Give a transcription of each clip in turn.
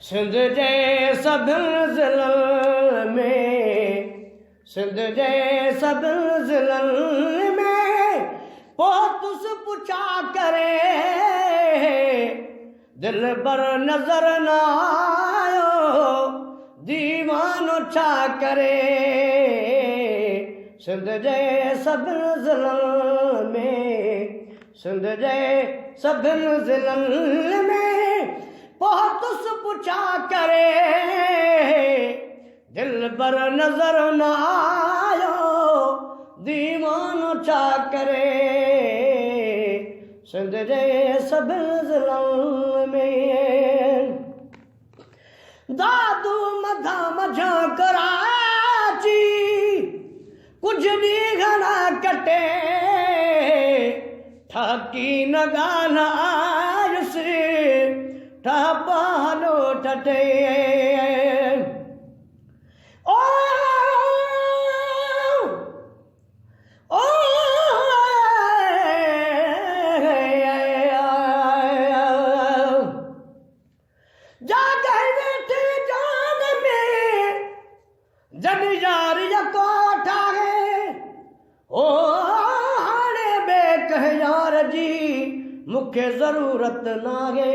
सिंध जे सभिनि ज़िलनि में, सिंध जे सभिनि ज़िलनि में पोइ तुस पुछा करे दिल बर नज़र न आयो दीवानो छा करे। सिंध जे सभिनि ज़िलनि में, सिंध जे सभिनि ज़िलनि में पोइ तुस पुछा करे दिल बर नज़र न आयो दीवानो छा करे। सिंध जे सभिनि ज़िलनि में दादू मधा मझा कराची कुझु ॾींहं घणा कटे ठाकी न ॻाल्हि आयुसि ठापा हलो ठटे। ओ ओ जाॻे वेठे जान में जॾहिं यार यको ठाहे ओ हाणे ॿिए कंहिं यार जी मूंखे ज़रूरत नाहे।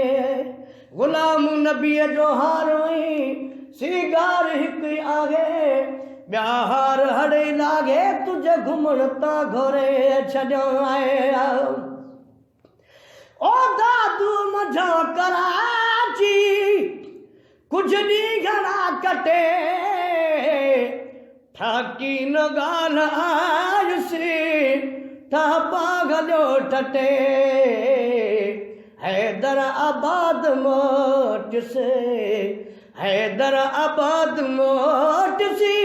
ग़ुलाम नबीअ जो हार हुई सीगार हिकु आहे ॿिया हार हड़े लागे तुझे घुमण तां घोरे छॾियो आहे। ओ दादू मझा कराची कुझु ॾींहं घणा कटे ठाकी न ॻाल्हि आयुसि ठापा गलियो ठटे। हैदर आबाद मोटसी, हैदर आबाद मोटसी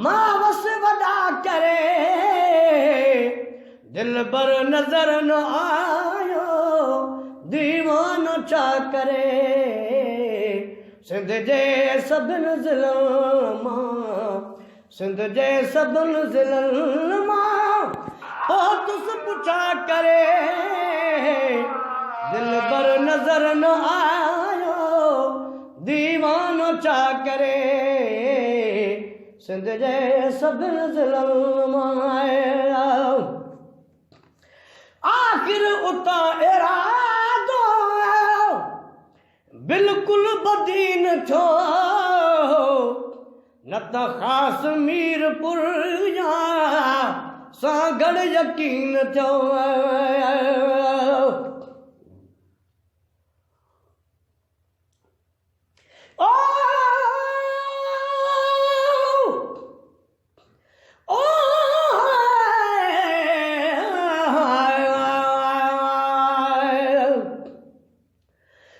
मां वस वॾा करे दिल बर नज़र न आयो दीवानो छा करे। सिंध जे सभिनि ज़िलनि मां, सिंध जे सभिनि ज़िलनि मां पोइ तुस पुछा करे दिल बर नज़र न आयो दीवानो छा करे। सिंध जे सभिनि ज़िलनि मां आख़िर उतां इरादो बिल्कुलु बदीन थियो न त ख़ासि मीरपुर या सां गॾु यकीन थियो। ओ ओ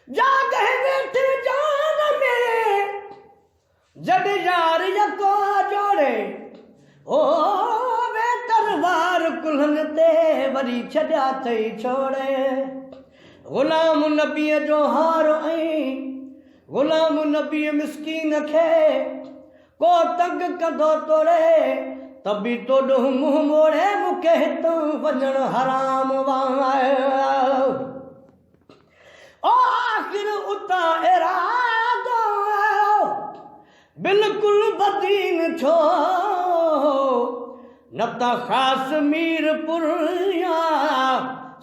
जाॻे वेठे जान में जॾहिं यार यको जोड़े ओ वे तरवार कुल्हनि ते वरी छॾिया अथई छोड़े। ग़ुलाम नबीअ जो हार ऐं ग़ुलाम नबीअ मिसकीन खे को तंग कंदो तोड़े त बि तोॾो मुंहुं मोड़े मूंखे हितां वञणु हराम वांगुरु। ओ आख़िर उतां इरादो बिल्कुलु बदीन छो न त ख़ासि मीरपुर या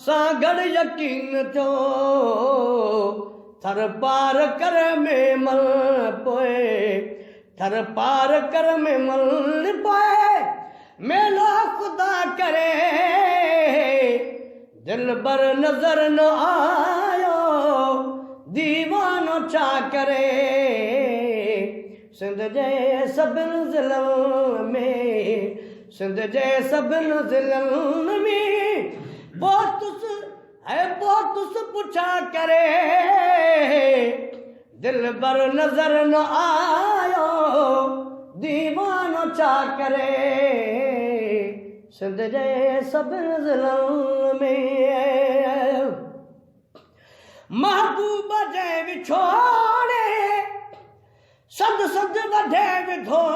सां गॾु यकीन थियो। थर पार कर में मल पोए, थर पार कर में मल पोए मेलो ख़ुदा करे दिल बर नज़र न आयो दीवानो छा करे। सिंध जे सभिनि ज़िलनि में, सिंध जे सभिनि ज़िलनि में पोइ तुस पुछा करे दिल बर नज़र न आयो दीवानो छा करे। सिंध जे सभिनि ज़िलनि में महबूब जे विछोड़े सद सद वढे विधो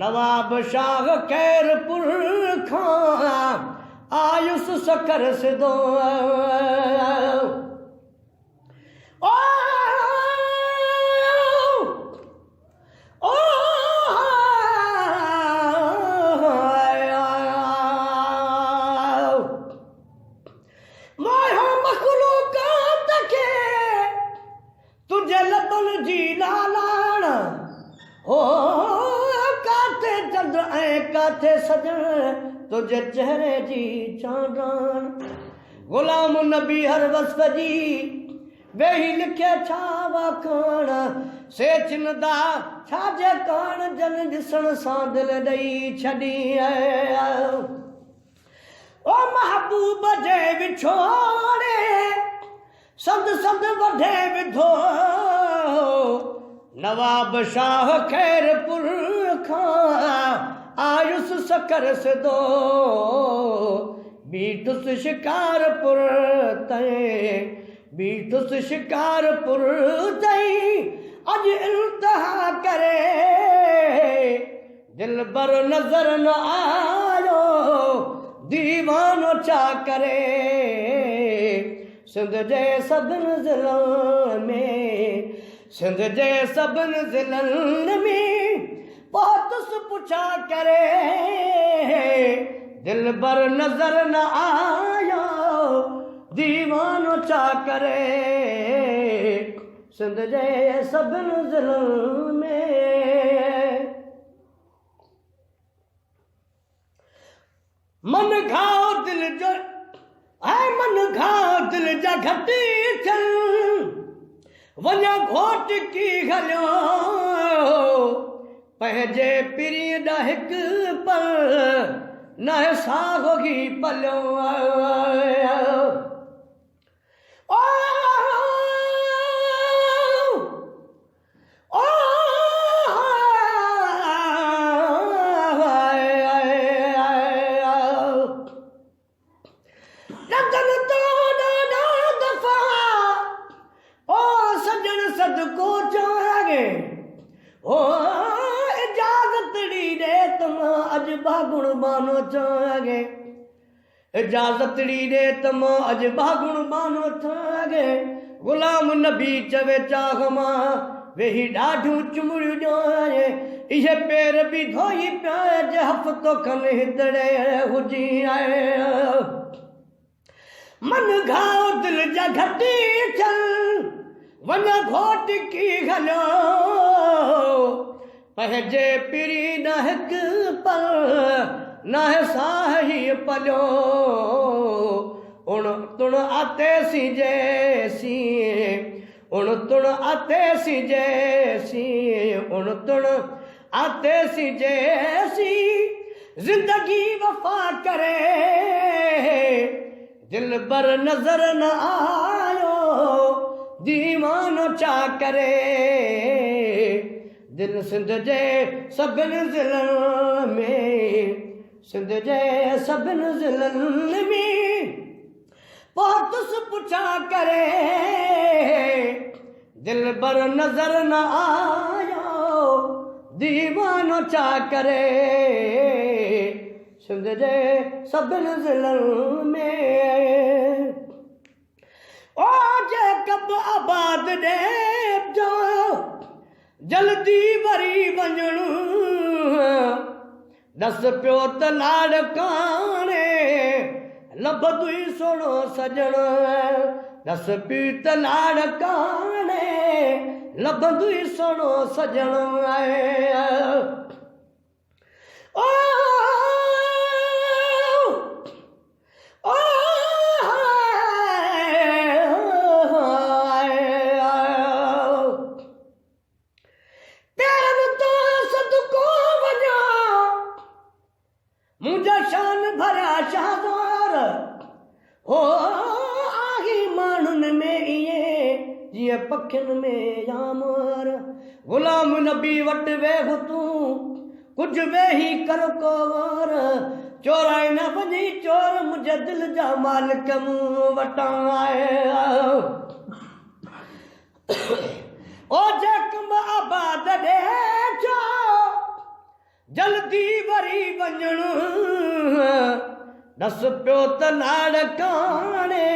नवाब शाह खैरपुर खां आयुस सकर सिधो। ओ ऐं काथे सजण तुझे चेहरे जी चांडाण गुलाम नबी हर वस्फ जी वेही लिखे छा वाखाण से चिन्हदा छाजे कान जन ॾिसण सां दिल ॾेई छॾी ओ महबूब जे विछोड़े संद संद वढे विधो नवाब शाह खैरपुर खां आयुस सकर सिधो बीठुस शिकारपुर ताईं बीठुस शिकारपुर ताईं अॼु इंतहा करे दिल बर नज़र न आयो दीवानो छा करे सिंध जे सभिनि ज़िलनि में सिंध जे सभिनि ज़िलनि में पहुतुस पुछा करे दिल बर नज़र न आयो दीवानो छा करे सिंध जे सभिनि ज़िलनि में मन घाव दिल जो है मन घाव दिल जा घटी थियन वञा घोट की हलियो पंहिंजे पीरी ॾा हिकु पल न सागो की पलियो इजाज़त ॾे त मां अॼु बागुण बानो थागे गुलाम नबी चवे चाह मां वेही ॾाढियूं चुमड़ियूं ॼाए इहे पेर बि धोई पिया जे हफ़्तो खनि हिदड़े हुजी आए मन घाव दिल जा घटी थियन वञा घोट की हलियो पंहिंजे पीरी न हिकु पल न साही पलियो उण तुण आते सी जैसी उण तुण आते सी जैसी उण तुण आते सी जैसी जिंदगी वफा करे दिल बर नजर न आयो दीवानो छा करे दिल सिंध जे सभिनि ज़िलनि में सिंध जे सभिनि ज़िलनि में पहुतुस पुछा करे दिल बर नज़र न आयो दीवानो छा करे सिंध जे सभिनि ज़िलनि में ओ जेकब आबाद ॾे जो जल्दी वरी वञणु दस पियो त लाड़काणे लभदुई सोणो सजण दस पियो त लाड़काणे लभदुई सोणो सजण ओ शान भरा शाहदार हो आही माण्हुनि में इहे जीअं पखियुनि में यामार गुलाम नबी वटि वेह तूं कुझु वेही कर को वार चोराए न वञी चोर मुंहिंजे दिलि जा मालिक मूं वटां आए ओ जेकम आबाद ॾे छो जल्दी वरी वञणु दस पियो त लाड़काणे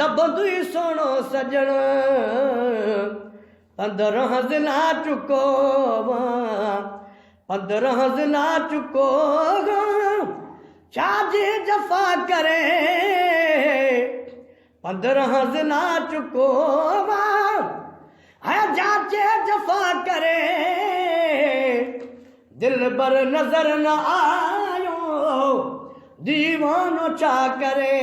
लभदुई सोणो सजण 15 ज़िला चुको 15 ज़िला चुको छाजे जफ़ा करे 15 ज़िला चुको है जाचे जफ़ा करे दिल बर नजर न आयो दीवानो छा करे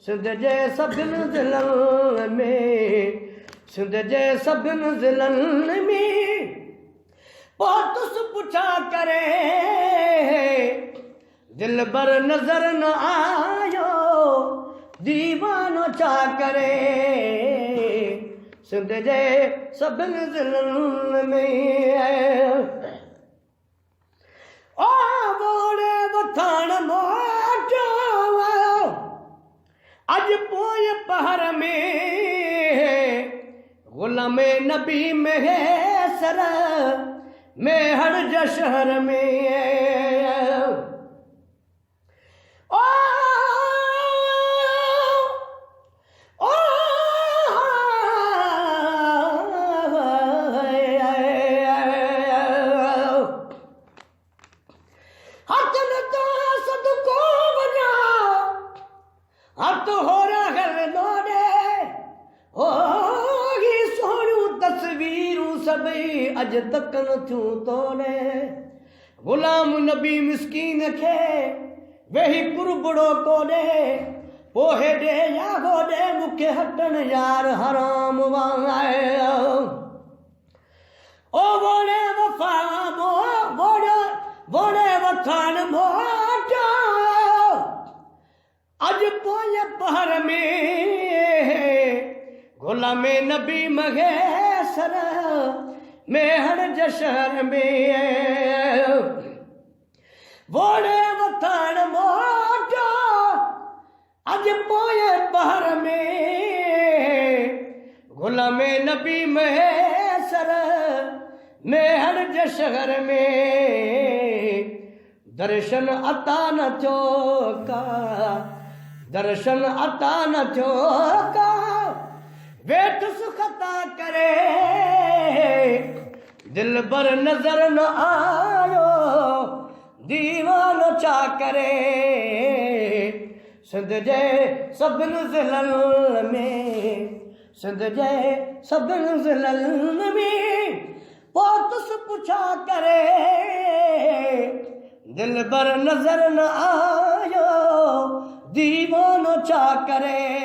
सिंध जे सभिनि ज़िलनि में सिंध जे सभिनि ज़िलनि में पोइ पुछा करे दिल बर नजर न आयो दीवानो छा करे सिंध जे सभिनि ज़िलनि में ओ बोले वठाण मोटो अज पोइ पहर में गुलाम नबी में सर मेहर जा शहर में ओ हथ हो रहल नोड़े होगी सोनियूं तस्वीरूं सभई अज तक न थियूं तोड़े गुलाम नबी मिस्कीन खे वेही कुरबड़ो कोॾे पोइ ॾे या होॾे मूंखे हटण यार हराम वांगे ओ वोड़े वफा वोड़े वठाण मोटो अज पोइ पहर में गुलाम नबी महेसर मेहर जे शहर में वोड़े वठाण मोटो अज पोइ पहर में गुलाम नबी महेसर मेहर जे शहर में दर्शन अता न थियो का दर्शन अता न थियो का वेठ सुखता करे दिल बर नजर न आयो दीवानो छा करे सिंध जे सभिनि ज़िलनि में सिंध जे सभिनि ज़िलनि में पोइ पुछा करे दिल बर नजर न आयो दीवानो छा करे